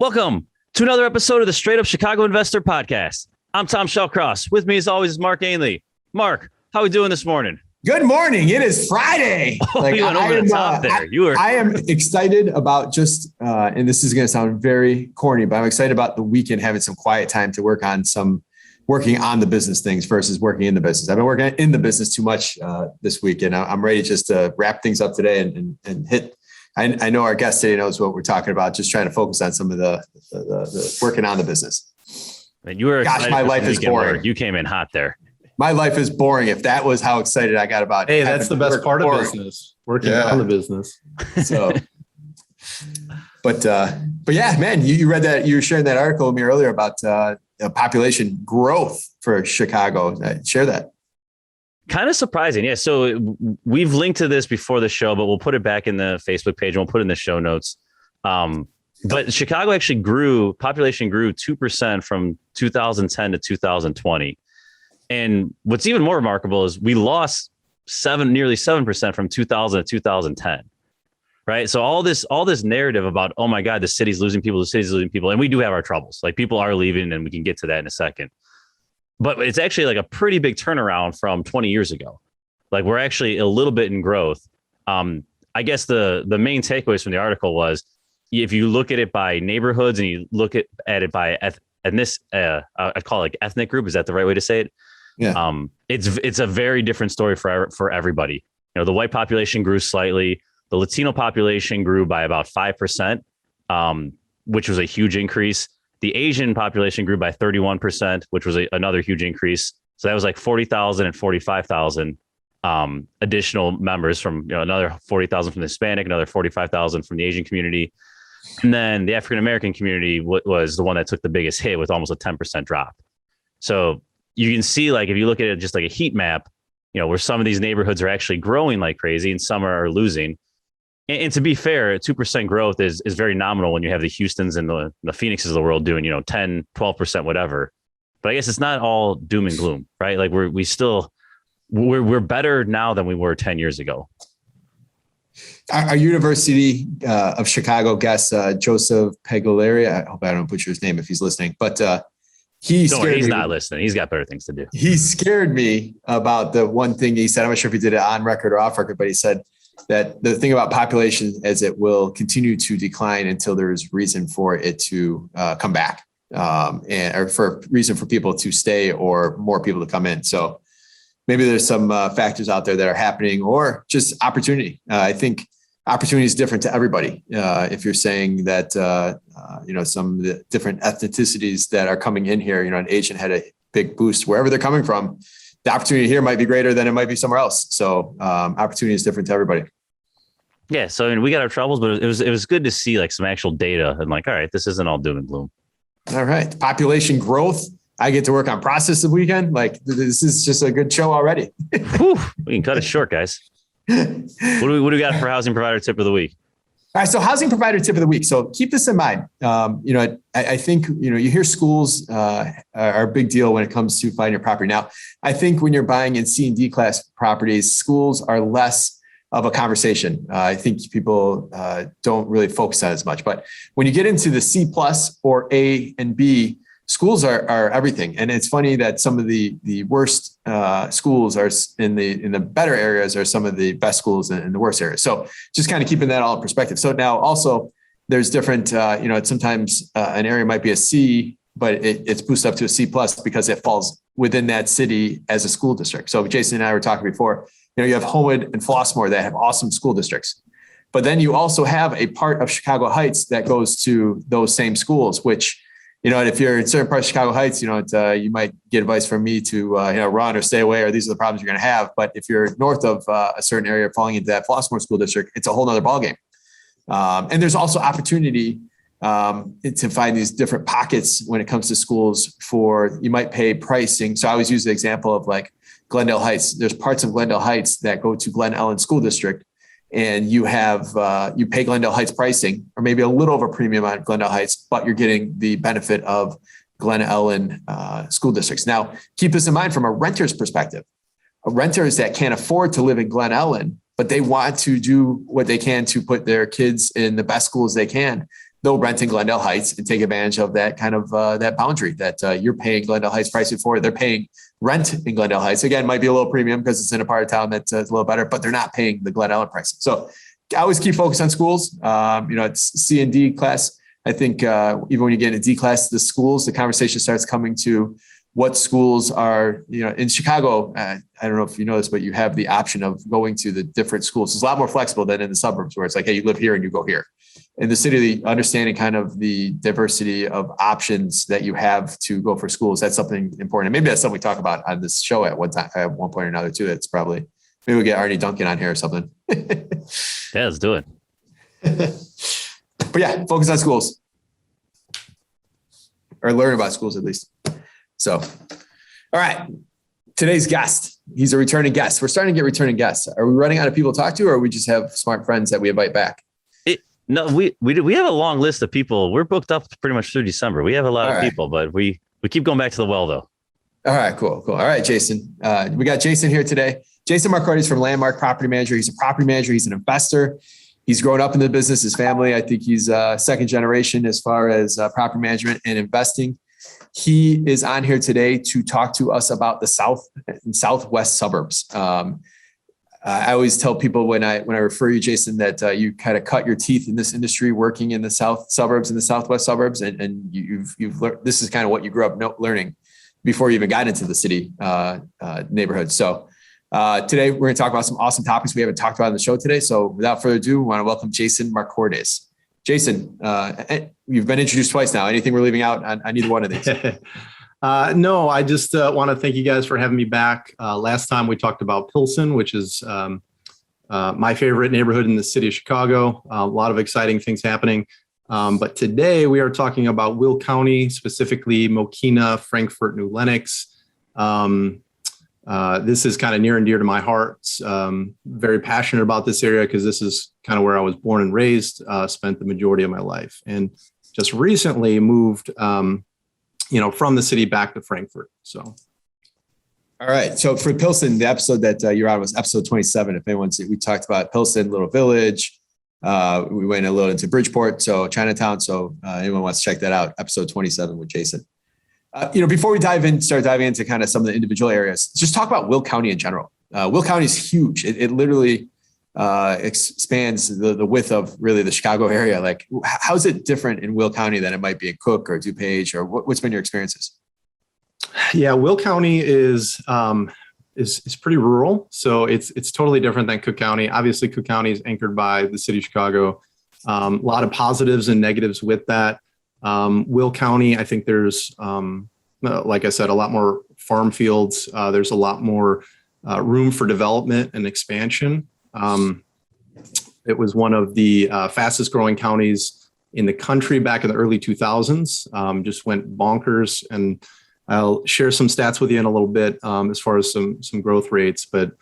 Welcome to another episode of the Straight Up Chicago Investor Podcast. I'm 𝗤𝗏𝗏. With me, as always, is 𝗬𝘃𝗏𝗏. Mark, how are we doing this morning? Good morning. It is Friday. You went over the top there. I am excited about and this is going to sound very corny, but I'm excited about the weekend having some quiet time to working on the business things versus working in the business. I've been working in the business too much this week, and I'm ready just to wrap things up today and hit. I know our guest today knows what we're talking about. Just trying to focus on some of the working on the business. And you were gosh, my life is boring. Work. You came in hot there. My life is boring. If that was how excited I got about, hey, that's the best part of business. Working on the business. So, but yeah, man, you read that. You were sharing that article with me earlier about population growth for Chicago. Share that. Kind of surprising. Yeah. So we've linked to this before the show, but we'll put it back in the Facebook page and we'll put it in the show notes. But Chicago actually population grew 2% from 2010 to 2020. And what's even more remarkable is we lost nearly 7% from 2000 to 2010. Right. So all this narrative about, oh my God, the city's losing people, and we do have our troubles. Like, people are leaving, and we can get to that in a second. But it's actually like a pretty big turnaround from 20 years ago. Like, we're actually a little bit in growth. I guess the main takeaways from the article was, if you look at it by neighborhoods and you look at it by I'd call it like ethnic group. Is that the right way to say it? Yeah. It's a very different story for everybody. You know, the white population grew slightly. The Latino population grew by about 5%, which was a huge increase. The Asian population grew by 31%, which was another huge increase. So that was like 40,000 and 45,000 additional members from, another 40,000 from the Hispanic, another 45,000 from the Asian community. And then the African-American community was the one that took the biggest hit with almost a 10% drop. So you can see, like, if you look at it just like a heat map, where some of these neighborhoods are actually growing like crazy and some are losing. And to be fair, 2% growth is very nominal when you have the Houstons and the Phoenixes of the world doing, 10, 12%, whatever. But I guess it's not all doom and gloom, right? Like, we're better now than we were 10 years ago. Our University of Chicago guest, 𝗤𝗏𝗶𝗵𝗁, I hope I don't butcher his name if he's listening, but he's not listening. He's got better things to do. He scared me about the one thing he said. I'm not sure if he did it on record or off record, but he said that the thing about population is it will continue to decline until there's reason for it to come back, or for reason for people to stay or more people to come in. So maybe there's some factors out there that are happening, or just opportunity. I think opportunity is different to everybody. If you're saying that, some of the different ethnicities that are coming in here, an Asian had a big boost wherever they're coming from. The opportunity here might be greater than it might be somewhere else. So opportunity is different to everybody. Yeah. So we got our troubles, but it was good to see like some actual data and like, all right, this isn't all doom and gloom. All right. Population growth. I get to work on process this weekend. Like, this is just a good show already. Whew, we can cut it short, guys. What do we got for housing provider tip of the week? All right. So housing provider tip of the week. So keep this in mind. I think, you hear schools are a big deal when it comes to finding your property. Now, I think when you're buying in C and D class properties, schools are less of a conversation. I think people don't really focus on it as much. But when you get into the C+ or A and B, schools are everything. And it's funny that some of the worst schools are in the better areas are some of the best schools in the worst areas. So just kind of keeping that all in perspective. So now also there's different, sometimes an area might be a C, but it's boosted up to a C+ because it falls within that city as a school district. So Jason and I were talking before, you have Homewood and Flossmoor that have awesome school districts. But then you also have a part of Chicago Heights that goes to those same schools, which, if you're in certain parts of Chicago Heights, you might get advice from me to, run or stay away, or these are the problems you're going to have. But if you're north of a certain area falling into that Flossmoor school district, it's a whole nother ballgame. And there's also opportunity to find these different pockets when it comes to schools you might pay pricing. So I always use the example of like Glendale Heights. There's parts of Glendale Heights that go to Glen Ellen School District, and you pay Glendale Heights pricing, or maybe a little over premium on Glendale Heights, but you're getting the benefit of Glen Ellen school districts. Now, keep this in mind from a renter's perspective. Renters that can't afford to live in Glen Ellen, but they want to do what they can to put their kids in the best schools they can. they'll rent in Glendale Heights and take advantage of that kind of that boundary that you're paying Glendale Heights pricing for. They're paying rent in Glendale Heights. Again, might be a little premium because it's in a part of town that's a little better, but they're not paying the Glen Ellen pricing. So I always keep focused on schools. It's C and D class. I think even when you get into D class, the schools, the conversation starts coming to what schools are, in Chicago. I don't know if you know this, but you have the option of going to the different schools. It's a lot more flexible than in the suburbs where it's like, hey, you live here and you go here. In the city, understanding kind of the diversity of options that you have to go for schools, that's something important. And maybe that's something we talk about on this show at one point or another too. It's probably, maybe we'll get Arnie Duncan on here or something. Yeah, let's do it. But yeah, focus on schools. Or learn about schools at least. So, all right. Today's guest, he's a returning guest. We're starting to get returning guests. Are we running out of people to talk to, or we just have smart friends that we invite back? No, we have a long list of people. We're booked up pretty much through December. We have a lot of people, but we keep going back to the well, though. All right, cool. All right, Jason. We got Jason here today. Jason Marcordes from Landmark Property Manager. He's a property manager. He's an investor. He's grown up in the business. His family, I think he's second generation as far as property management and investing. He is on here today to talk to us about the South and Southwest suburbs. I always tell people when I refer you, Jason, that you kind of cut your teeth in this industry working in the South suburbs and the Southwest suburbs, and you've learned. This is kind of what you grew up learning before you even got into the city neighborhood. So today we're going to talk about some awesome topics we haven't talked about on the show today. So without further ado, we want to welcome Jason Marcordes. Jason, you've been introduced twice now. Anything we're leaving out on either one of these? No, I just want to thank you guys for having me back. Last time we talked about Pilsen, which is my favorite neighborhood in the city of Chicago. A lot of exciting things happening. But today we are talking about Will County, specifically Mokena, Frankfort, New Lenox. This is kind of near and dear to my heart. Very passionate about this area because this is kind of where I was born and raised, spent the majority of my life, and just recently moved from the city back to Frankfurt. So. All right. So for Pilsen, the episode that you're on was episode 27. If anyone's, we talked about Pilsen, little village. We went a little into Bridgeport, so Chinatown. So anyone wants to check that out, episode 27 with Jason. Before we start diving into kind of some of the individual areas, just talk about Will County in general. Will County is huge. It literally expands the width of really the Chicago area. Like, how is it different in Will County than it might be in Cook or DuPage, or what's been your experiences? Yeah, Will County is pretty rural, so it's totally different than Cook County. Obviously, Cook County is anchored by the city of Chicago. A lot of positives and negatives with that. Will County, I think there's, like I said, a lot more farm fields. There's a lot more room for development and expansion. It was one of the fastest growing counties in the country back in the early 2000s. Just went bonkers, and I'll share some stats with you in a little bit as far as some growth rates, but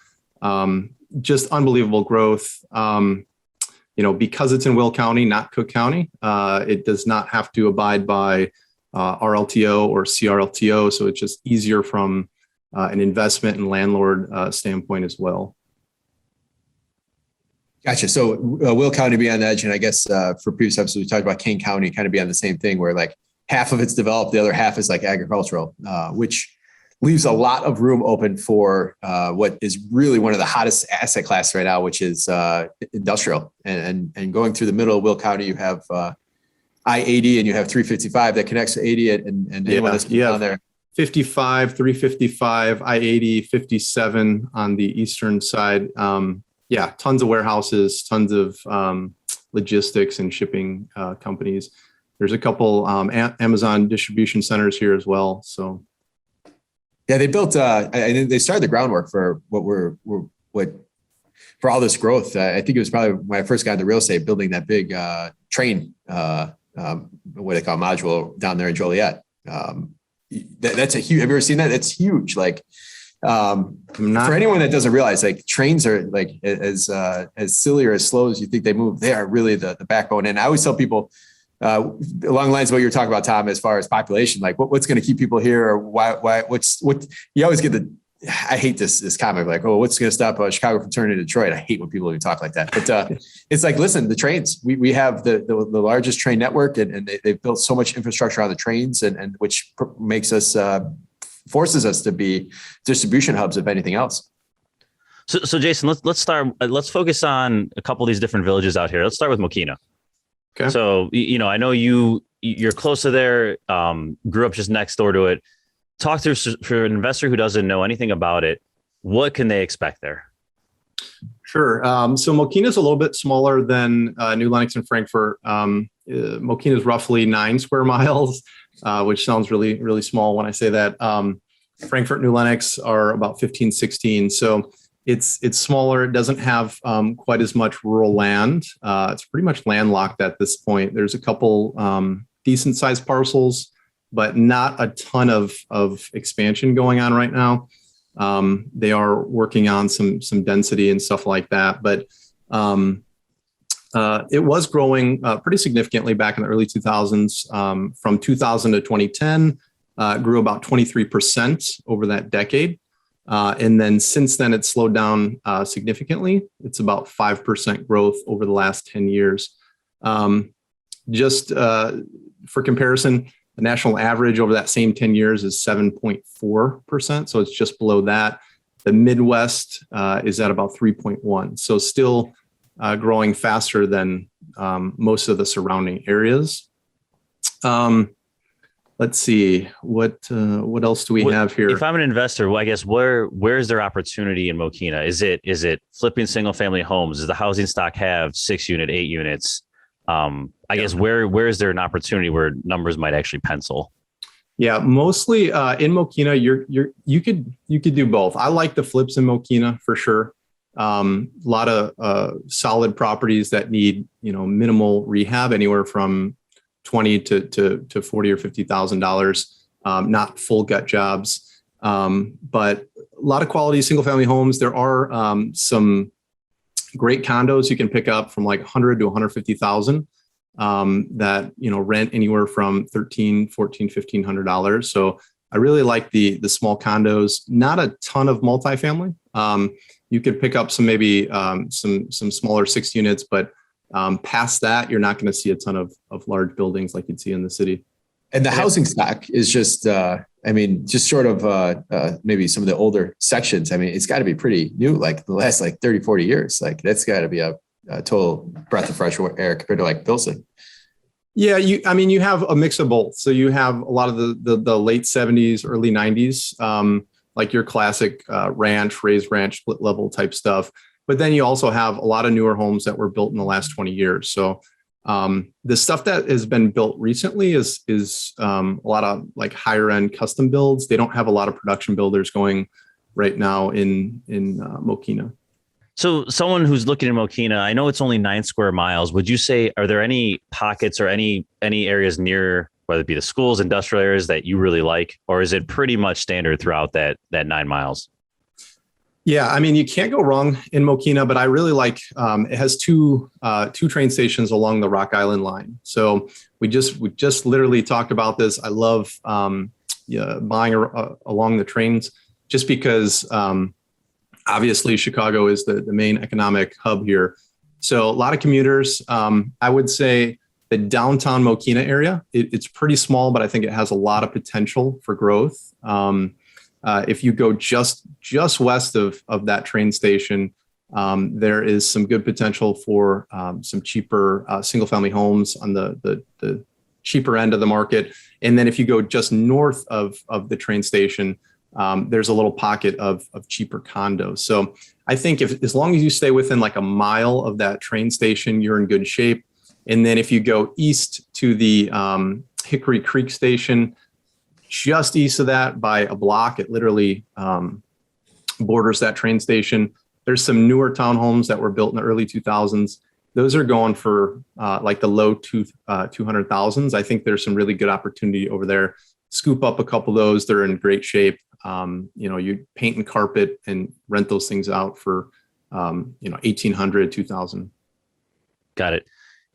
just unbelievable growth. Because it's in Will County, not Cook County, it does not have to abide by RLTO or CRLTO, so it's just easier from an investment and landlord standpoint as well. Gotcha. So Will County be on the edge, and I guess for previous episodes we talked about King County kind of be on the same thing, where like half of it's developed, the other half is like agricultural, which leaves a lot of room open for what is really one of the hottest asset classes right now, which is industrial. And going through the middle of Will County, you have I-80 and you have 355 that connects to 80 and anyone that's down there. 55, 355, I-80, 57 on the eastern side. Tons of warehouses, tons of logistics and shipping companies. There's a couple Amazon distribution centers here as well. So. Yeah, they built. They started the groundwork for for all this growth. I think it was probably when I first got into real estate, building that big train, what they call module down there in Joliet. That's a huge. Have you ever seen that? It's huge. Like for anyone that doesn't realize, like trains are like as silly or as slow as you think they move. They are really the backbone. And I always tell people. Along the lines of what you were talking about, Tom, as far as population, like what's going to keep people here, or what you always get the I hate this comment like, oh, what's going to stop Chicago from turning to Detroit? I hate when people even talk like that. But it's like, listen, the trains, we have the largest train network, and they've built so much infrastructure on the trains, and which makes us forces us to be distribution hubs, if anything else. So Jason, let's focus on a couple of these different villages out here. Let's start with Mokena. Okay. So, I know you're close to there, grew up just next door to it. Talk to for an investor who doesn't know anything about it. What can they expect there? Sure. So Mokena is a little bit smaller than New Lenox and Frankfurt. Mokena is roughly 9 square miles, which sounds really, really small when I say that. Frankfurt, New Lenox are about 15, 16. So it's smaller. It doesn't have quite as much rural land. It's pretty much landlocked at this point. There's a couple decent sized parcels, but not a ton of expansion going on right now. They are working on some density and stuff like that, but it was growing pretty significantly back in the early 2000s. From 2000 to 2010, grew about 23% over that decade. And then since then, it's slowed down significantly. It's about 5% growth over the last 10 years. Just for comparison, the national average over that same 10 years is 7.4%. So it's just below that. The Midwest is at about 3.1. So still growing faster than most of the surrounding areas. Let's see, what else do we have here? If I'm an investor, well, I guess where's their opportunity in Mokena? Is it flipping single family homes? Does the housing stock have 6 unit, 8 units? I guess where is there an opportunity where numbers might actually pencil? Yeah, mostly in Mokena, you could do both. I like the flips in Mokena for sure. A lot of solid properties that need minimal rehab, anywhere from $20,000 to $40,000 or $50,000. Not full gut jobs, but a lot of quality single family homes. There are some great condos you can pick up from like 100 to 150,000 that rent anywhere from $1,300, $1,400, $1,500. So I really like the small condos. Not a ton of multifamily. You could pick up some some smaller 6 units, but past that, you're not going to see a ton of large buildings like you'd see in the city. And the housing stock is just, just short of maybe some of the older sections. I mean, it's got to be pretty new, like the last 30, 40 years. Like that's got to be a total breath of fresh air compared to like Pilsen. Yeah, you have a mix of both. So you have a lot of the late 70s, early 90s, like your classic ranch, raised ranch, split level type stuff. But then you also have a lot of newer homes that were built in the last 20 years. So the stuff that has been built recently is a lot of like higher end custom builds. They don't have a lot of production builders going right now in Mokena. So someone who's looking at Mokena, I know it's only 9 square miles. Would you say, are there any pockets or any areas near, whether it be the schools, industrial areas that you really like, or is it pretty much standard throughout that 9 miles? Yeah, you can't go wrong in Mokena, but I really like it has two train stations along the Rock Island line. So we just literally talked about this. I love buying along the trains just because obviously Chicago is the main economic hub here. So a lot of commuters. I would say the downtown Mokena area, it's pretty small, but I think it has a lot of potential for growth. If you go just west of that train station, there is some good potential for some cheaper single family homes on the cheaper end of the market. And then if you go just north of the train station, there's a little pocket of cheaper condos. So I think as long as you stay within like a mile of that train station, you're in good shape. And then if you go east to the Hickory Creek station, just east of that by a block, it literally borders that train station. There's some newer townhomes that were built in the early 2000s. Those are going for like the low 200,000s. I think there's some really good opportunity over there. Scoop up a couple of those. They're in great shape. You paint and carpet and rent those things out for, 1,800, 2,000. Got it.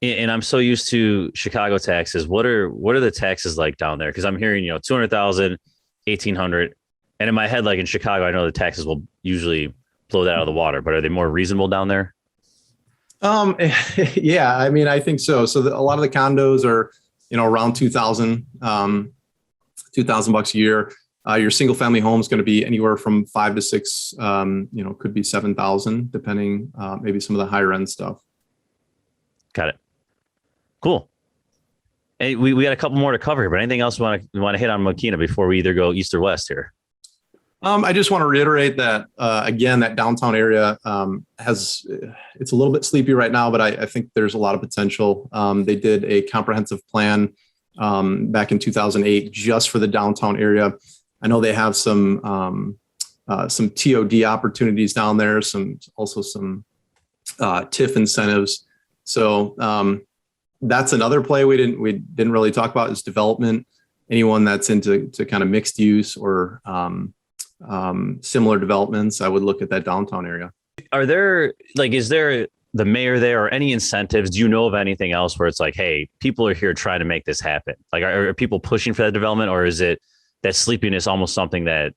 And I'm so used to Chicago taxes. What are the taxes like down there? Because I'm hearing, 200,000, 1,800. And in my head, like in Chicago, I know the taxes will usually blow that out of the water, but are they more reasonable down there? Yeah, I mean, I think so. So a lot of the condos are, around 2,000, $2,000 a year. Your single family home is going to be anywhere from 5 to 6, could be 7,000, depending, maybe some of the higher end stuff. Got it. Cool. Hey, we got a couple more to cover here, but anything else you want to hit on Mokena before we either go east or west here? I just want to reiterate that, again, that downtown area it's a little bit sleepy right now, but I think there's a lot of potential. They did a comprehensive plan back in 2008 just for the downtown area. I know they have some TOD opportunities down there, also some TIF incentives. So that's another play we didn't really talk about is development. Anyone that's into kind of mixed use or similar developments, I would look at that downtown area. Is there the mayor there or any incentives? Do you know of anything else where it's like, hey, people are here trying to make this happen? Like, are people pushing for that development, or is it that sleepiness almost something that,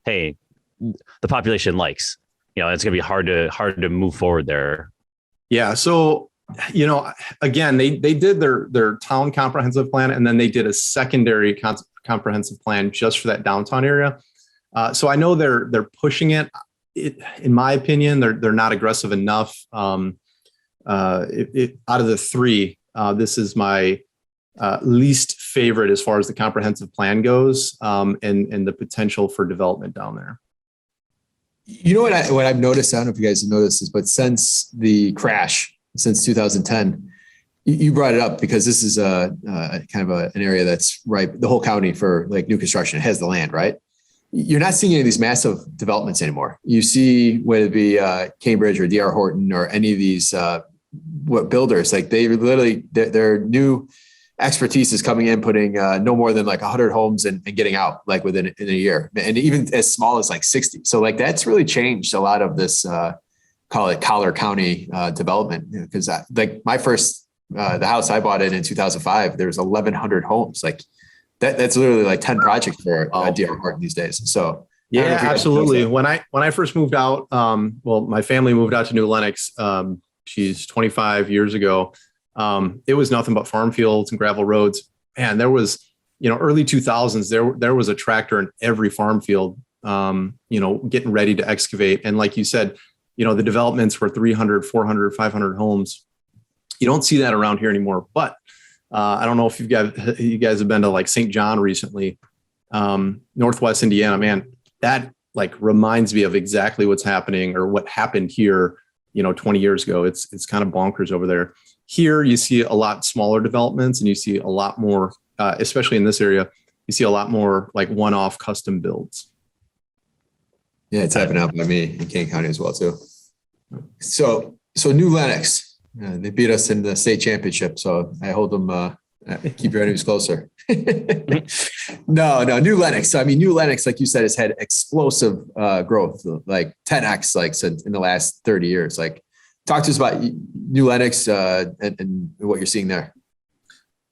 hey, the population likes? It's going to be hard to move forward there. Yeah. So, again, they did their town comprehensive plan, and then they did a secondary comprehensive plan just for that downtown area. So I know they're pushing it. In my opinion, they're not aggressive enough. Out of the three, this is my least favorite as far as the comprehensive plan goes, and the potential for development down there. You know what I've noticed? I don't know if you guys have noticed this, but since the crash, since 2010, you brought it up because this is an area that's ripe, the whole county for like new construction. It has the land, right? You're not seeing any of these massive developments anymore. You see whether it be Cambridge or D.R. Horton or any of these builders, like their new expertise is coming in, putting no more than like 100 homes and getting out like within a year, and even as small as like 60. So like that's really changed a lot of this call it Collar County development, because like my first the house I bought in 2005, there was 1,100 homes. Like that's literally like 10 projects for D.R. Horton these days. So yeah, absolutely. When I first moved out, my family moved out to New Lenox. She's 25 years ago. It was nothing but farm fields and gravel roads. And there was, early 2000s, there was a tractor in every farm field, getting ready to excavate. And like you said, the developments were 300, 400, 500 homes. You don't see that around here anymore. But I don't know if you guys have been to like St. John recently, Northwest Indiana, man, that like reminds me of exactly what's happening or what happened here, 20 years ago. It's kind of bonkers over there. Here, you see a lot smaller developments, and you see a lot more, especially in this area, you see a lot more like one-off custom builds. Yeah, it's happening out by me in Kane County as well too. So New Lenox, they beat us in the state championship. So I hold them. Keep your enemies closer. No, New Lenox. So I mean, New Lenox, like you said, has had explosive growth, like 10x, like in the last 30 years. Like, talk to us about New Lenox and what you're seeing there.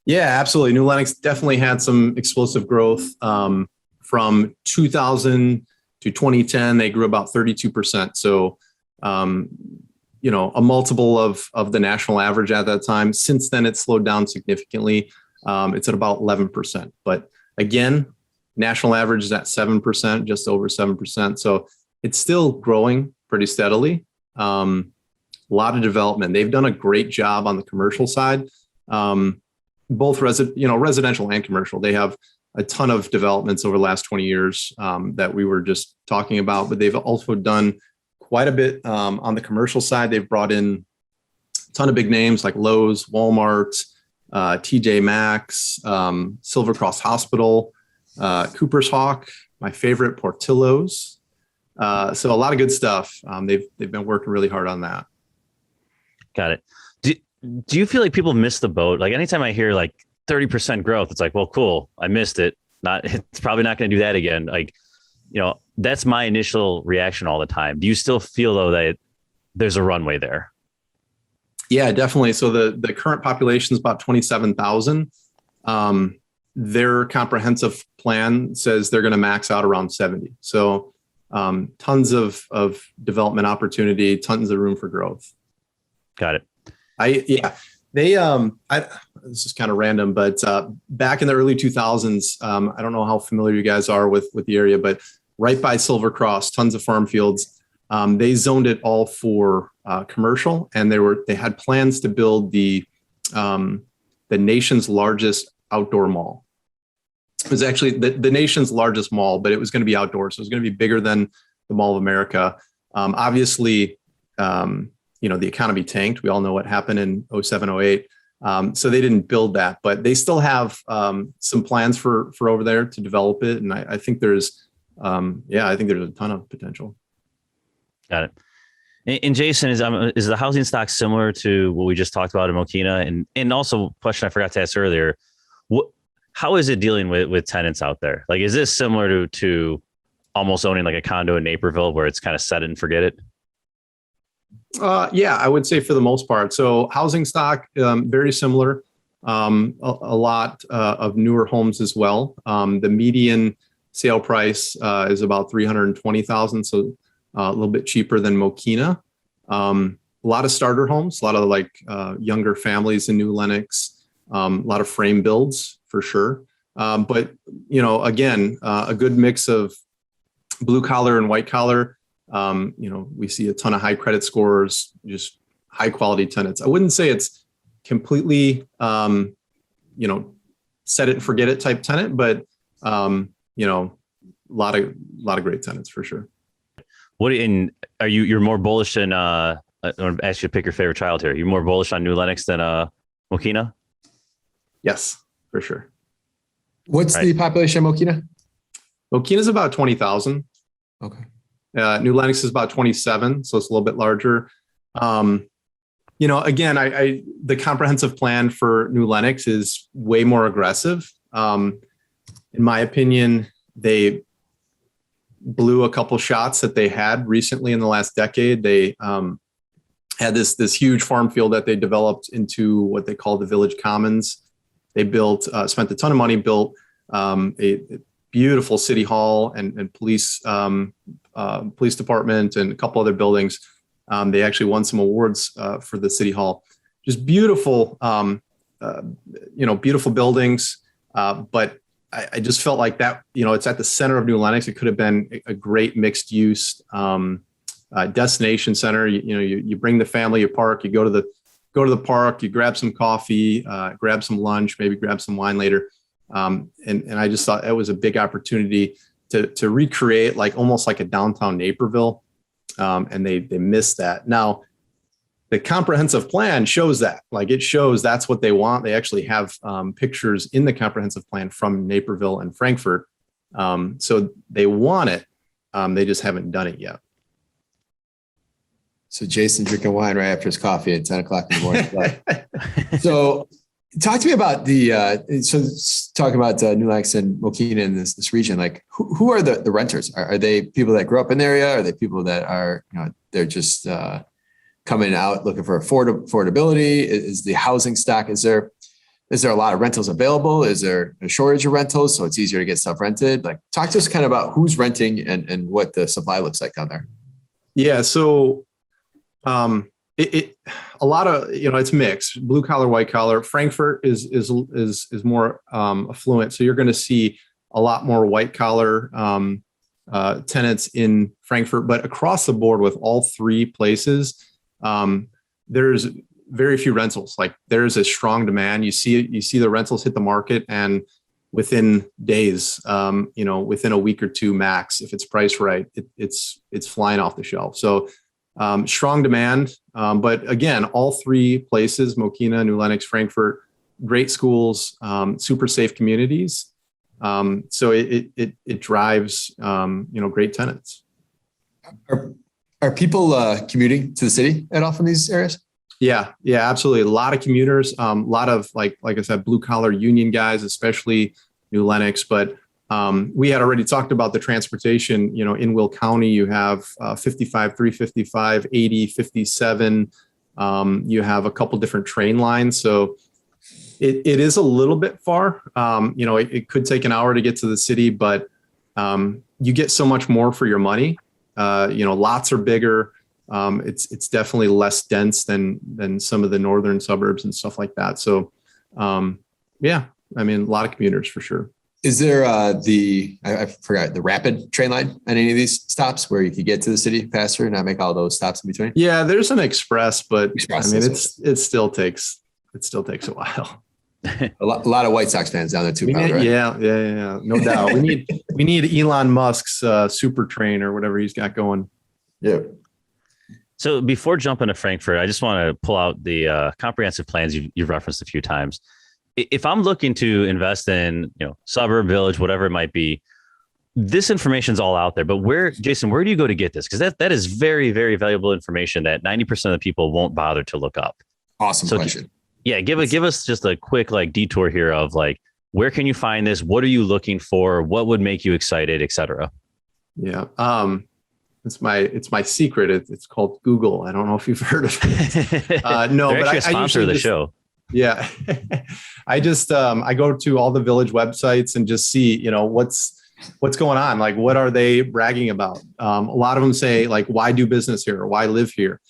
Yeah, absolutely. New Lenox definitely had some explosive growth. From 2000 to 2010, they grew about 32%. So, a multiple of the national average at that time. Since then, it's slowed down significantly. It's at about 11%. But again, national average is at 7%, just over 7%. So it's still growing pretty steadily. A lot of development. They've done a great job on the commercial side, both residential and commercial. They have a ton of developments over the last 20 years that we were just talking about, but they've also done quite a bit on the commercial side. They've brought in a ton of big names like Lowe's, Walmart, TJ Maxx, Silver Cross Hospital, Cooper's Hawk, my favorite, Portillo's. So a lot of good stuff. They've been working really hard on that. Got it. Do you feel like people miss the boat? Like anytime I hear like 30% growth, it's like, well, cool, I missed it. It's probably not going to do that again. Like, that's my initial reaction all the time. Do you still feel though that there's a runway there? Yeah, definitely. So the current population is about 27,000. their comprehensive plan says they're going to max out around 70. So tons of development opportunity, tons of room for growth. Got it. This is kind of random, but back in the early 2000s, I don't know how familiar you guys are with the area, but right by Silver Cross, tons of farm fields. They zoned it all for commercial, and they had plans to build the nation's largest outdoor mall. It was actually the nation's largest mall, but it was going to be outdoors. So it was going to be bigger than the Mall of America. Obviously, the economy tanked. We all know what happened in 07, 08. So they didn't build that, but they still have some plans for over there to develop it. And I think there's a ton of potential. Got it. And Jason, is the housing stock similar to what we just talked about in Mokena? And also, a question I forgot to ask earlier, how is it dealing with tenants out there? Like, is this similar to almost owning like a condo in Naperville where it's kind of set it and forget it? Yeah, I would say for the most part. So housing stock, very similar. A lot of newer homes as well. The median sale price is about $320,000, so a little bit cheaper than Mokena. A lot of starter homes, a lot of younger families in New Lenox. A lot of frame builds for sure. But again, a good mix of blue collar and white collar. We see a ton of high credit scores, just high quality tenants. I wouldn't say it's completely, set it and forget it type tenant, but, a lot of great tenants for sure. You're more bullish than, I want to ask you to pick your favorite child here. You're more bullish on New Lenox than Mokena? Yes, for sure. What's the population of Mokena? Mokena is about 20,000. Okay. New Lenox is about 27, so it's a little bit larger. Again, the comprehensive plan for New Lenox is way more aggressive. In my opinion, they blew a couple shots that they had recently in the last decade. They had this huge farm field that they developed into what they call the Village Commons. They spent a ton of money, built a beautiful city hall and police department and a couple other buildings. They actually won some awards for the city hall. Just beautiful, beautiful buildings. But I just felt like that, it's at the center of New Lenox. It could have been a great mixed use destination center. You bring the family, you park, you go to the park, you grab some coffee, grab some lunch, maybe grab some wine later. And I just thought it was a big opportunity to recreate almost like a downtown Naperville. And they missed that. Now, the comprehensive plan shows that, it shows that's what they want. They actually have pictures in the comprehensive plan from Naperville and Frankfurt. So they want it. They just haven't done it yet. So Jason drinking wine right after his coffee at 10 o'clock in the morning. So talk to me about talk about New Lenox and Mokena in this region. Who are the renters? Are they people that grew up in the area? Are they people that are, they're just coming out looking for affordability? Is the housing stock, is there a lot of rentals available? Is there a shortage of rentals so it's easier to get stuff rented? Talk to us kind of about who's renting and what the supply looks like down there. Yeah. So a lot of, it's mixed, blue collar, white collar. Frankfurt is more affluent. So you're going to see a lot more white collar tenants in Frankfurt, but across the board with all three places, there's very few rentals. There's a strong demand. You see the rentals hit the market, and within days, within a week or two max, if it's priced right, it's flying off the shelf. So strong demand. But again, all three places, Mokena, New Lenox, Frankfurt, great schools, super safe communities. So it drives, great tenants. Are people commuting to the city at all from these areas? Yeah, absolutely. A lot of commuters, a lot of like I said, blue collar union guys, especially New Lenox. But we had already talked about the transportation. In Will County, you have 55, 355, 80, 57. You have a couple different train lines. So, It is a little bit far. It could take an hour to get to the city, but you get so much more for your money. Lots are bigger. It's definitely less dense than some of the northern suburbs and stuff like that. So, a lot of commuters for sure. Is there I forgot, the rapid train line at any of these stops where you could get to the city faster and not make all those stops in between? Yeah, there's an express, but it still takes a while. A lot of White Sox fans down there too. Right? Yeah, no doubt. we need Elon Musk's super train or whatever he's got going. Yeah. So before jumping to Frankfurt, I just want to pull out the comprehensive plans you've referenced a few times. If I'm looking to invest in, suburb, village, whatever it might be, this information's all out there. But Jason, where do you go to get this? Because that is very, very valuable information that 90% of the people won't bother to look up. Awesome question. Yeah, give us just a quick detour here of where can you find this? What are you looking for? What would make you excited, et cetera? Yeah. It's my secret. It's called Google. I don't know if you've heard of it. No, They're but actually a sponsor of the show. Yeah. I just, I go to all the village websites and just see, what's going on? What are they bragging about? A lot of them say why do business here or why live here?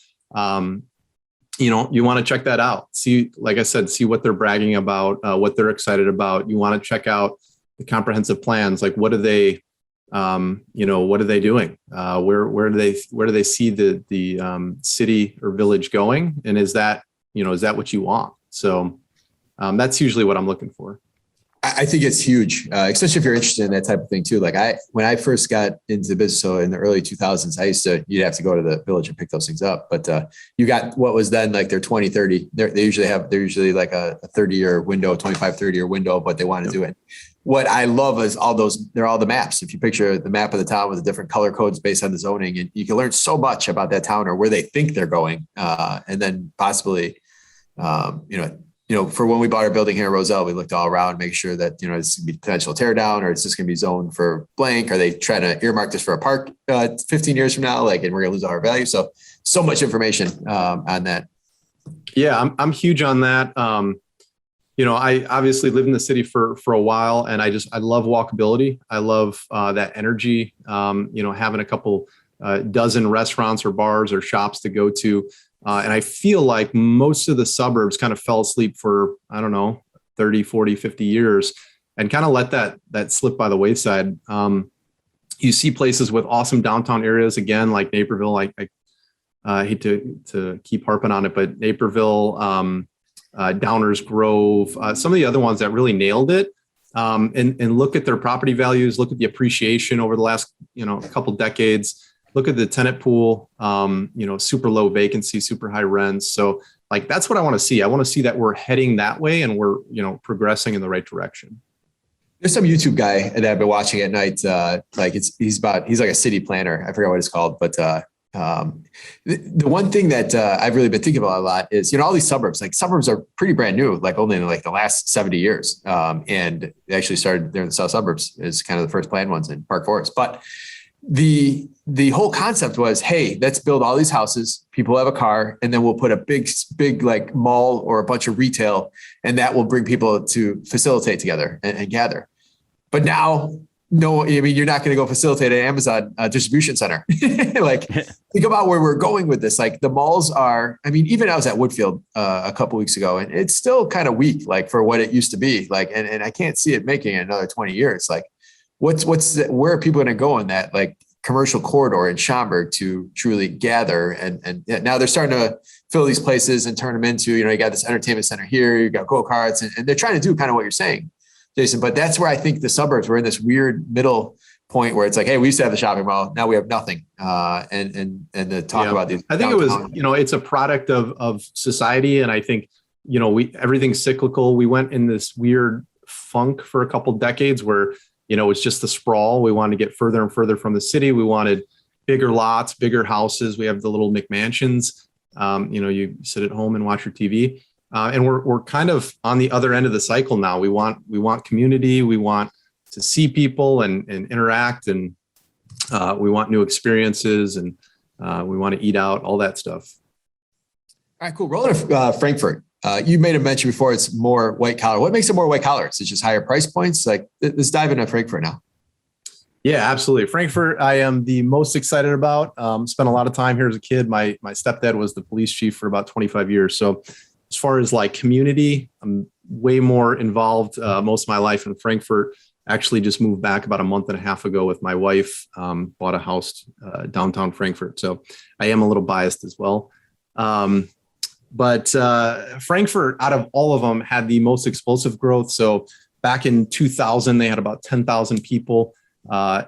You want to check that out. See, like I said, see what they're bragging about, what they're excited about. You want to check out the comprehensive plans. What are they, what are they doing? Where do they see the city or village going? And is that what you want? So that's usually what I'm looking for. I think it's huge, especially if you're interested in that type of thing too. When I first got into the business, so in the early 2000s, you'd have to go to the village and pick those things up. But you got what was then their 20, 30, they're usually a 30-year window, 25, 30-year window, but they want to do it. What I love is they're all the maps. If you picture the map of the town with the different color codes based on the zoning, and you can learn so much about that town or where they think they're going. And then possibly, for when we bought our building here in Roselle, we looked all around, make sure that, it's going to be potential tear down, or it's just going to be zoned for blank. Are they trying to earmark this for a park 15 years from now? And we're going to lose all our value. So much information on that. Yeah, I'm huge on that. I obviously lived in the city for a while, and I love walkability. I love that energy, having a couple dozen restaurants or bars or shops to go to. And I feel like most of the suburbs kind of fell asleep for, 30, 40, 50 years and kind of let that slip by the wayside. You see places with awesome downtown areas, again, like Naperville. I hate to keep harping on it, but Naperville, Downers Grove, some of the other ones that really nailed it. And look at their property values, look at the appreciation over the last, couple decades. Look at the tenant pool, super low vacancy, super high rents. So that's what I want to see. I want to see that we're heading that way and we're, progressing in the right direction. There's some YouTube guy that I've been watching at night. He's like a city planner. I forgot what it's called, but the one thing that I've really been thinking about a lot is, all these suburbs, suburbs are pretty brand new, only in the last 70 years. And they actually started there in the south suburbs as kind of the first planned ones in Park Forest. But the whole concept was, hey, let's build all these houses. People have a car, and then we'll put a big mall or a bunch of retail, and that will bring people to facilitate together and gather. But now, no, you're not going to go facilitate an Amazon distribution center. Think about where we're going with this. The malls are, even I was at Woodfield a couple weeks ago, and it's still kind of weak, for what it used to be. And I can't see it making it another 20 years. Where are people going to go in that commercial corridor in Schaumburg to truly gather? And now they're starting to fill these places and turn them into, you got this entertainment center here, you got go-karts, and they're trying to do kind of what you're saying, Jason. But that's where I think the suburbs were in this weird middle point where it's hey, we used to have the shopping mall, now we have nothing. And the talk about these. I think it was, it's a product of society, and I think, everything's cyclical. We went in this weird funk for a couple decades where it's just the sprawl. We wanted to get further and further from the city. We wanted bigger lots, bigger houses. We have the little McMansions. You sit at home and watch your TV. And we're kind of on the other end of the cycle now. We want community. We want to see people and interact, and we want new experiences, and we want to eat out, all that stuff. All right, cool. Rolling to Frankfurt. You made a mention before, it's more white collar. What makes it more white collar? Is it just higher price points? Like, let's dive into Frankfurt now. Yeah, absolutely. Frankfurt, I am the most excited about. Spent a lot of time here as a kid. My stepdad was the police chief for about 25 years. So as far as like community, I'm way more involved most of my life in Frankfurt. Actually just moved back about a month and a half ago with my wife, bought a house downtown Frankfurt. So I am a little biased as well. But Frankfurt, out of all of them, had the most explosive growth. So back in 2000, they had about 10,000 people.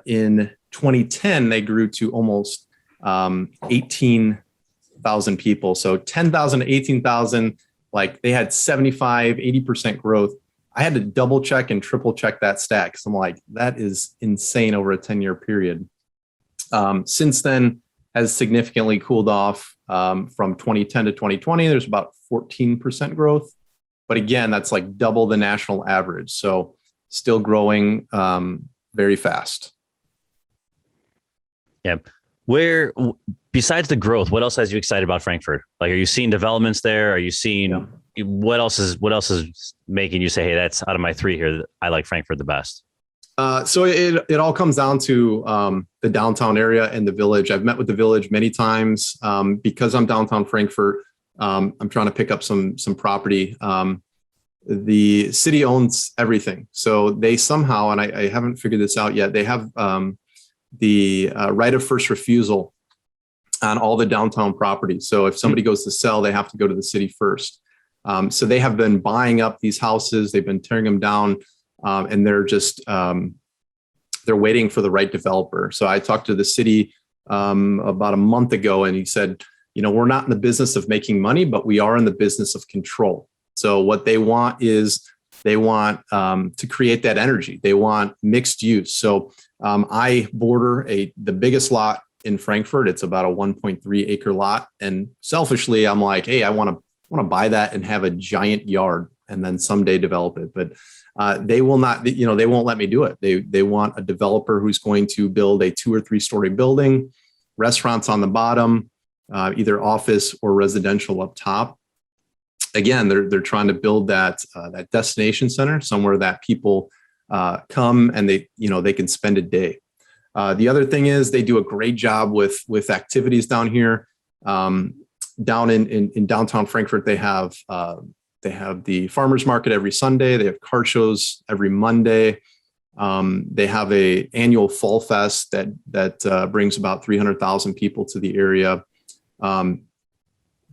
In 2010, they grew to almost 18,000 people. So 10,000 to 18,000, like they had 75, 80% growth. I had to double check and triple check that stat because I'm like, that is insane over a 10-year period. Since then, has significantly cooled off from 2010 to 2020. There's about 14% growth. But again, that's like double the national average. So still growing very fast. Yeah. Where, besides the growth, what else has you excited about Frankfurt? Like, are you seeing developments there? Are you seeing what else is making you say, hey, that's out of my three here, I like Frankfurt the best? So it all comes down to the downtown area and the village. I've met with the village many times because I'm downtown Frankfurt. I'm trying to pick up some property. The city owns everything. So they somehow, and I haven't figured this out yet, they have the right of first refusal on all the downtown property. So if somebody goes to sell, they have to go to the city first. So they have been buying up these houses. They've been tearing them down. And they're just, they're waiting for the right developer. So I talked to the city about a month ago, and he said, we're not in the business of making money, but we are in the business of control. So what they want is they want to create that energy. They want mixed use. So I border the biggest lot in Frankfurt. It's about a 1.3 acre lot. And selfishly, I'm like, hey, I want to buy that and have a giant yard and then someday develop it. But they will not, they won't let me do it. They want a developer who's going to build a 2 or 3 story building, restaurants on the bottom, either office or residential up top. Again, they're trying to build that destination center, somewhere that people come and they can spend a day. The other thing is they do a great job with activities down here. Down in downtown Frankfurt, they have the farmers market every Sunday. They have car shows every Monday. They have a annual fall fest that brings about 300,000 people to the area.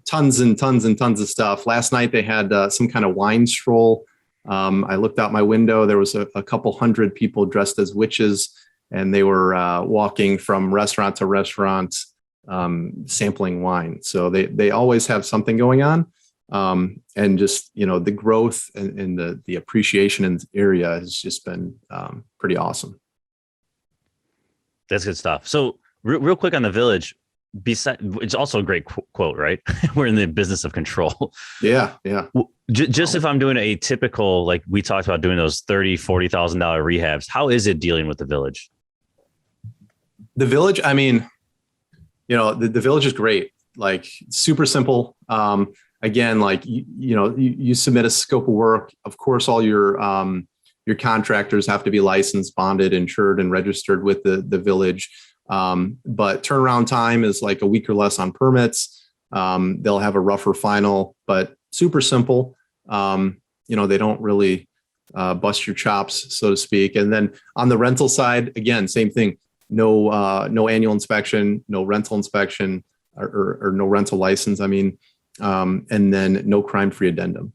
Tons and tons and tons of stuff. Last night they had some kind of wine stroll. I looked out my window. There was a couple hundred people dressed as witches, and they were walking from restaurant to restaurant, sampling wine. So they always have something going on. And just, the growth and the appreciation in the area has just been pretty awesome. That's good stuff. So real quick on the village, it's also a great quote, right? We're in the business of control. Yeah. Just if I'm doing a typical, like we talked about doing those $30,000, $40,000 rehabs, how is it dealing with the village? The village, I mean, the village is great, like super simple. Again, like, you submit a scope of work. Of course, all your contractors have to be licensed, bonded, insured, and registered with the village. But turnaround time is like a week or less on permits. They'll have a rougher final, but super simple. They don't really bust your chops, so to speak. And then on the rental side, again, same thing. No annual inspection, no rental inspection, or no rental license. I mean, and then no crime-free addendum.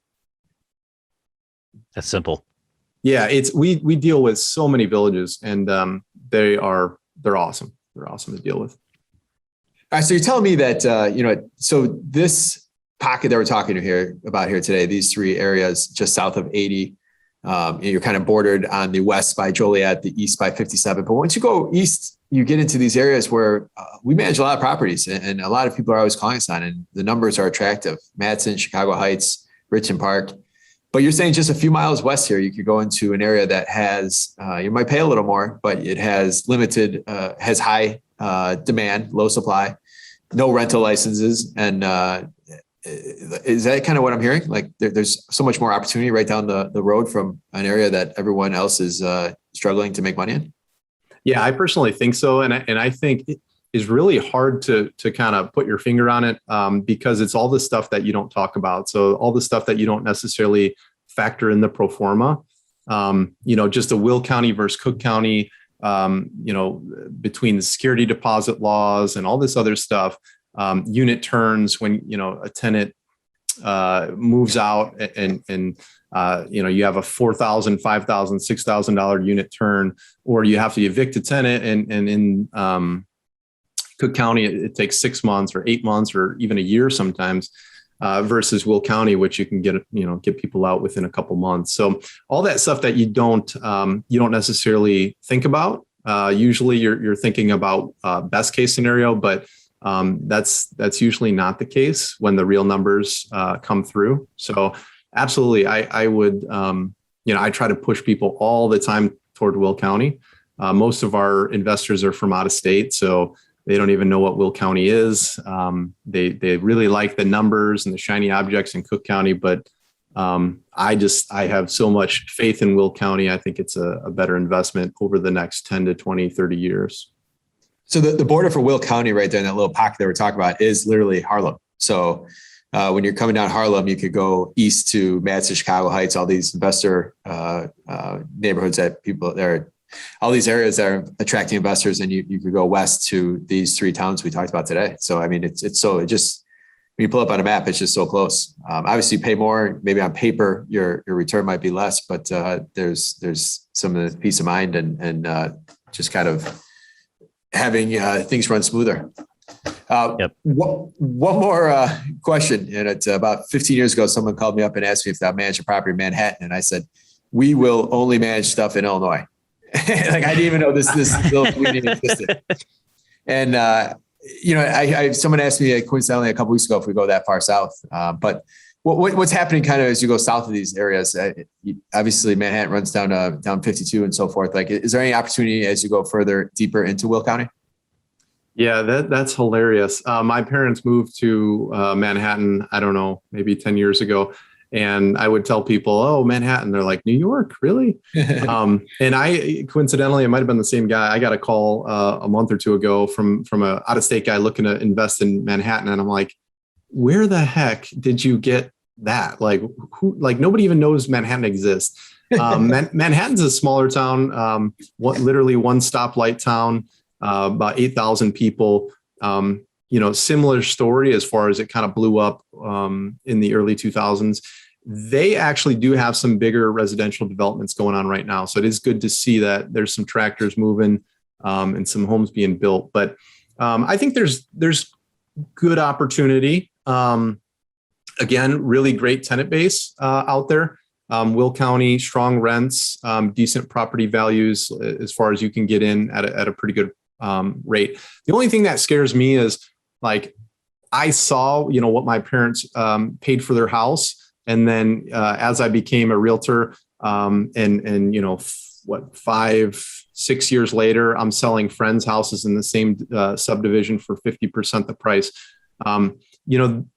That's simple. Yeah, we deal with so many villages, and they're awesome. They're awesome to deal with. All right, so you're telling me that so this pocket that we're talking about here today, these 3 areas just south of 80, you're kind of bordered on the west by Joliet, the east by 57. But once you go east, you get into these areas where we manage a lot of properties, and a lot of people are always calling us on, and the numbers are attractive. Madison, Chicago Heights, Richmond Park. But you're saying just a few miles west here, you could go into an area that has, you might pay a little more, but it has has high demand, low supply, no rental licenses, and Is that kind of what I'm hearing? Like there's so much more opportunity right down the road from an area that everyone else is struggling to make money in? Yeah, I personally think so. And I think it is really hard to kind of put your finger on it because it's all the stuff that you don't talk about. So all the stuff that you don't necessarily factor in the pro forma, just the Will County versus Cook County, between the security deposit laws and all this other stuff, unit turns when, a tenant moves out and you have a $4,000, $5,000, $6,000 unit turn, or you have to evict a tenant. And in Cook County, it takes 6 months or 8 months or even a year sometimes, versus Will County, which you can get people out within a couple months. So all that stuff that you don't necessarily think about. Usually you're thinking about best case scenario, but that's usually not the case when the real numbers come through. So absolutely, I would, I try to push people all the time toward Will County. Most of our investors are from out of state, so they don't even know what Will County is. They really like the numbers and the shiny objects in Cook County, but I have so much faith in Will County. I think it's a better investment over the next 10 to 20, 30 years. So the border for Will County right there in that little pocket that we're talking about is literally Harlem. So when you're coming down Harlem, you could go east to 𝗬𝘃𝗃𝗁𝗏, all these investor neighborhoods that people there, all these areas that are attracting investors, and you could go west to these three towns we talked about today. So I mean, when you pull up on a map, it's just so close. Obviously, you pay more. Maybe on paper, your return might be less, but there's some of the peace of mind and just kind of having things run smoother. Yep. One more question. And it's about 15 years ago, someone called me up and asked me if I managed a property in Manhattan. And I said, we will only manage stuff in Illinois. Like I didn't even know this bill existed. And, someone asked me coincidentally a couple weeks ago if we go that far south. But what's happening kind of as you go south of these areas? Obviously, Manhattan runs down 52 and so forth. Like, is there any opportunity as you go further deeper into Will County? Yeah, that's hilarious. My parents moved to Manhattan, I don't know, maybe 10 years ago. And I would tell people, oh, Manhattan. They're like, New York, really? And I, coincidentally, it might have been the same guy. I got a call a month or two ago from a out-of-state guy looking to invest in Manhattan. And I'm like, where the heck did you get that? Like, nobody even knows Manhattan exists. Manhattan's a smaller town, literally one stoplight town, about 8,000 people. Similar story as far as it kind of blew up in the early 2000s. They actually do have some bigger residential developments going on right now. So it is good to see that there's some tractors moving and some homes being built. But I think there's good opportunity. Again, really great tenant base out there. Will County, strong rents, decent property values as far as you can get in at a pretty good rate. The only thing that scares me is like I saw, what my parents paid for their house. And then as I became a realtor and 5-6 years later, I'm selling friends' houses in the same subdivision for 50% the price.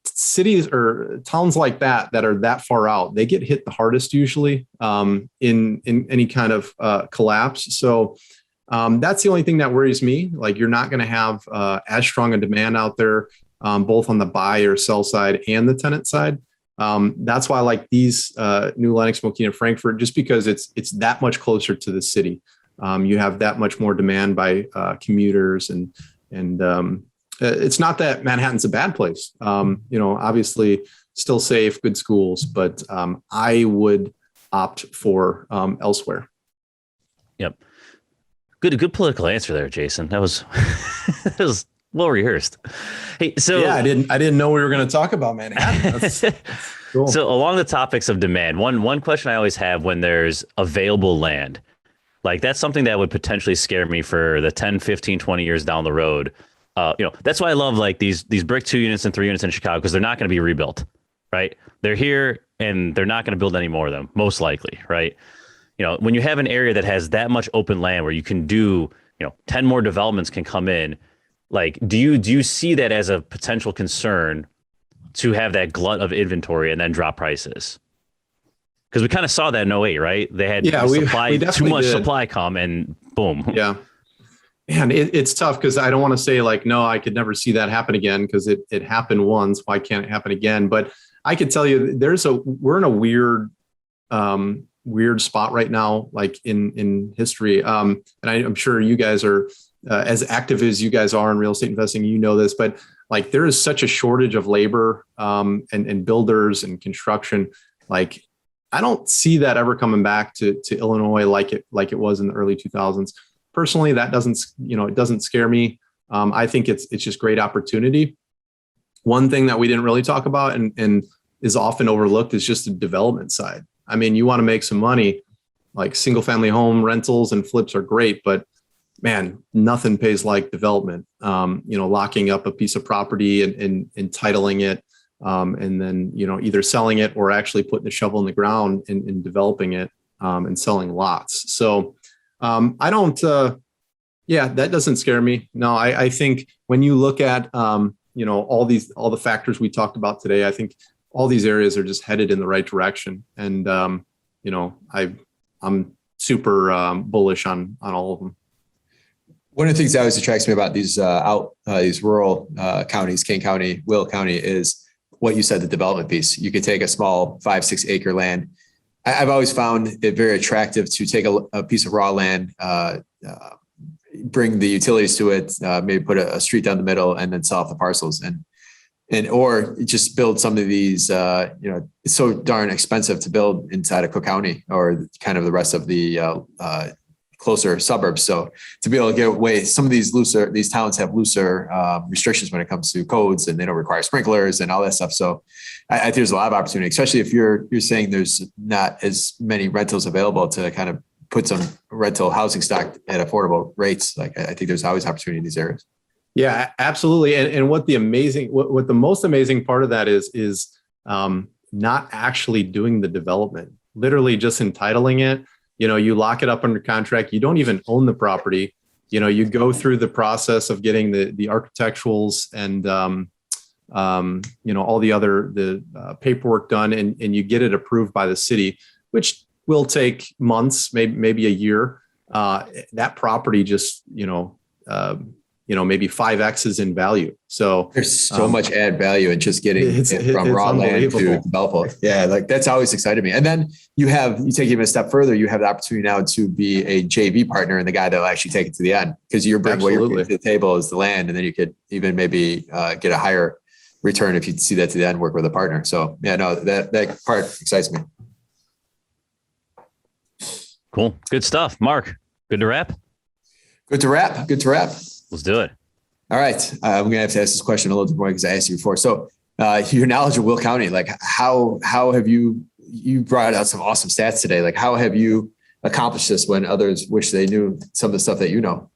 Cities or towns like that are that far out, they get hit the hardest usually in any kind of collapse. So that's the only thing that worries me. Like you're not going to have as strong a demand out there, both on the buy or sell side and the tenant side. That's why I like these new Lenox, Mokena, Frankfurt, just because it's that much closer to the city. You have that much more demand by commuters and it's not that Manhattan's a bad place. Obviously still safe, good schools, but I would opt for elsewhere. Yep. Good political answer there, Jason. That was well rehearsed. Hey, so yeah, I didn't know we were going to talk about Manhattan. That's cool. So along the topics of demand, one question I always have when there's available land, like that's something that would potentially scare me for the 10, 15, 20 years down the road. That's why I love like these brick 2 units and 3 units in Chicago, because they're not going to be rebuilt, right? They're here and they're not going to build any more of them, most likely, right? When you have an area that has that much open land where you can do, 10 more developments can come in, like, do you see that as a potential concern to have that glut of inventory and then drop prices. Because we kind of saw that in 08, right? They had too much supply come and boom. Yeah. Man, it's tough because I don't want to say like, no, I could never see that happen again because it happened once. Why can't it happen again? But I could tell you we're in a weird spot right now, like in history. And I'm sure you guys are as active as you guys are in real estate investing, you know this, but like there is such a shortage of labor and builders and construction. Like I don't see that ever coming back to Illinois like it was in the early 2000s. Personally, that it doesn't scare me. I think it's just great opportunity. One thing that we didn't really talk about and is often overlooked is just the development side. I mean, you want to make some money, like single family home rentals and flips are great, but man, nothing pays like development. Locking up a piece of property and entitling it, and then, either selling it or actually putting the shovel in the ground and developing it and selling lots. So that doesn't scare me. No, I think when you look at, all the factors we talked about today, I think all these areas are just headed in the right direction. And, I'm super bullish on all of them. One of the things that always attracts me about these rural counties, Kane County, Will County, is what you said, the development piece. You could take a small 5-6 acre land. I've always found it very attractive to take a piece of raw land, bring the utilities to it, maybe put a street down the middle, and then sell off the parcels, or just build some of these. It's so darn expensive to build inside of Cook County or kind of the rest of the closer suburbs. So to be able to get away, some of these towns have looser restrictions when it comes to codes, and they don't require sprinklers and all that stuff. So I think there's a lot of opportunity, especially if you're saying there's not as many rentals available to kind of put some rental housing stock at affordable rates. Like I think there's always opportunity in these areas. Yeah, absolutely. And what the most amazing part of that is not actually doing the development, literally just entitling it. You lock it up under contract. You don't even own the property. You go through the process of getting the architecturals and, all the paperwork done, and you get it approved by the city, which will take months, maybe a year. That property just, maybe 5X's in value. So there's so much add value in just getting it from raw land to developable. Yeah, like that's always excited me. And then you take it even a step further. You have the opportunity now to be a JV partner and the guy that will actually take it to the end, because you're bringing what you're bringing to the table is the land, and then you could even maybe get a higher return if you see that to the end, work with a partner. So yeah, no, that part excites me. Cool, good stuff, Mark. Good to wrap. Good to wrap. Let's do it. All right. I'm going to have to ask this question a little bit more because I asked you before. So your knowledge of Will County, like how have you brought out some awesome stats today. Like how have you accomplished this when others wish they knew some of the stuff that you know?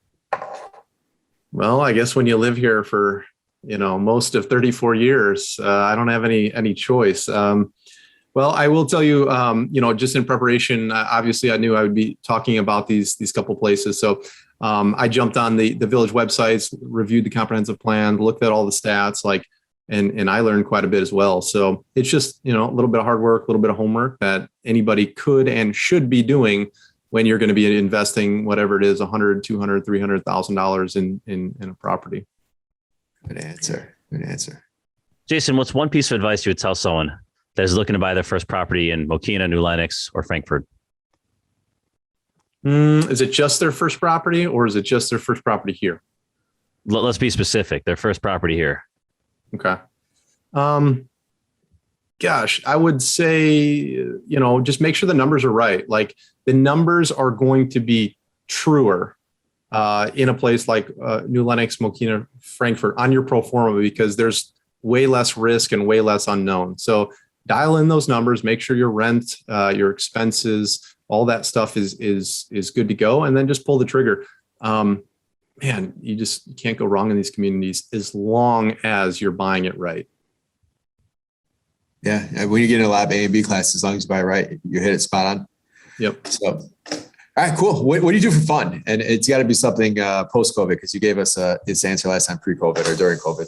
Well, I guess when you live here for, most of 34 years, I don't have any choice. Well, I will tell you, just in preparation, obviously I knew I would be talking about these couple places. So I jumped on the village websites, reviewed the comprehensive plan, looked at all the stats, and I learned quite a bit as well. So it's just, a little bit of hard work, a little bit of homework that anybody could and should be doing when you're going to be investing whatever it is, $100,000, $200,000, $300,000 in a property. Good answer. Jason, what's one piece of advice you would tell someone that is looking to buy their first property in Mokena, New Lenox, or Frankfurt? Is it just their first property, or is it just their first property here? Let's be specific. Their first property here. Okay. Gosh, I would say, just make sure the numbers are right. Like the numbers are going to be truer in a place like New Lenox, Mokena, Frankfurt on your pro forma, because there's way less risk and way less unknown. So dial in those numbers, make sure your rent, your expenses, all that stuff is good to go, and then just pull the trigger. Man, you can't go wrong in these communities as long as you're buying it right. Yeah, when you get in a lab A and B class, as long as you buy it right, you hit it spot on. Yep. So, all right, cool. What do you do for fun? And it's got to be something post-COVID, because you gave us this answer last time pre-COVID or during COVID.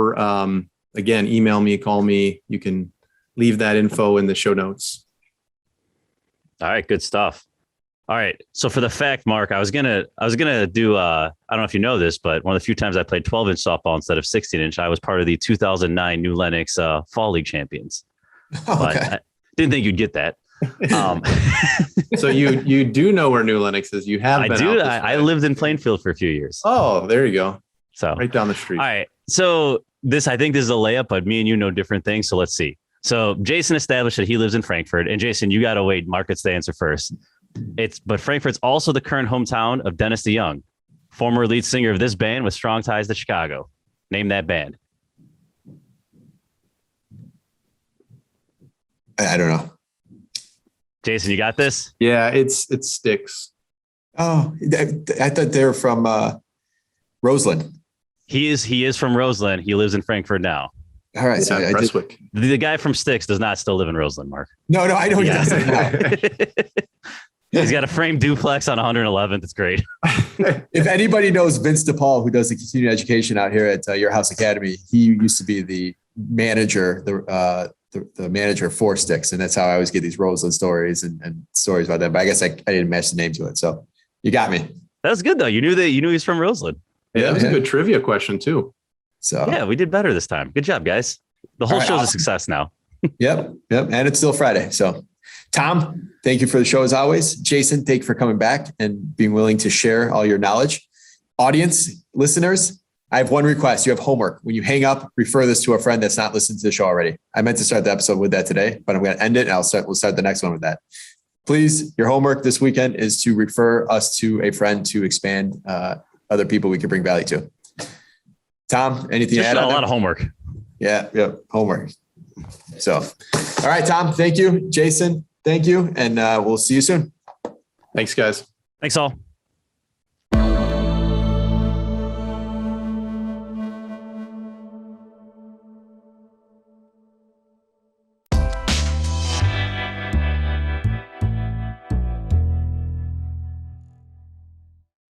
or again, email me, call me. You can leave that info in the show notes. All right, good stuff. All right. So for the fact, Mark, I was gonna do I don't know if you know this, but one of the few times I played 12-inch softball instead of 16-inch, I was part of the 2009 New Lenox Fall League champions. Okay. But I didn't think you'd get that. So you do know where New Lenox is. You have been. I lived in Plainfield for a few years. Oh, there you go. So right down the street. All right. So I think this is a layup, but me and you know different things. So let's see. So Jason established that he lives in Frankfurt, and Jason, you got to wait. Mark gets the answer first. But Frankfurt's also the current hometown of Dennis DeYoung, former lead singer of this band with strong ties to Chicago. Name that band. I don't know. Jason, you got this? Yeah, it sticks. Oh, I thought they were from Roseland. He is from Roseland. He lives in Frankfurt now. All right. So Prestwick. The guy from Styx does not still live in Roseland, Mark. No, I know he doesn't. No. He's got a framed duplex on 111th. It's great. If anybody knows 𝗬𝘃𝗶𝗵𝗵, who does the continuing education out here at Your House Academy, he used to be the manager, the manager for Styx, and that's how I always get these Roseland stories and stories about that. But I guess I didn't match the name to it, so you got me. That was good though. You knew he's from Roseland. Yeah, that was a good trivia question too. So yeah, we did better this time. Good job, guys. The whole show's a success now. Yep. And it's still Friday. So Tom, thank you for the show as always. Jason, thank you for coming back and being willing to share all your knowledge. Audience, listeners, I have one request. You have homework. When you hang up, refer this to a friend that's not listened to the show already. I meant to start the episode with that today, but I'm going to end it and we'll start the next one with that. Please, your homework this weekend is to refer us to a friend to expand other people we can bring value to. Tom, anything to add? A lot of homework. Yeah, homework. So, all right, Tom, thank you. Jason, thank you. And we'll see you soon. Thanks, guys. Thanks all.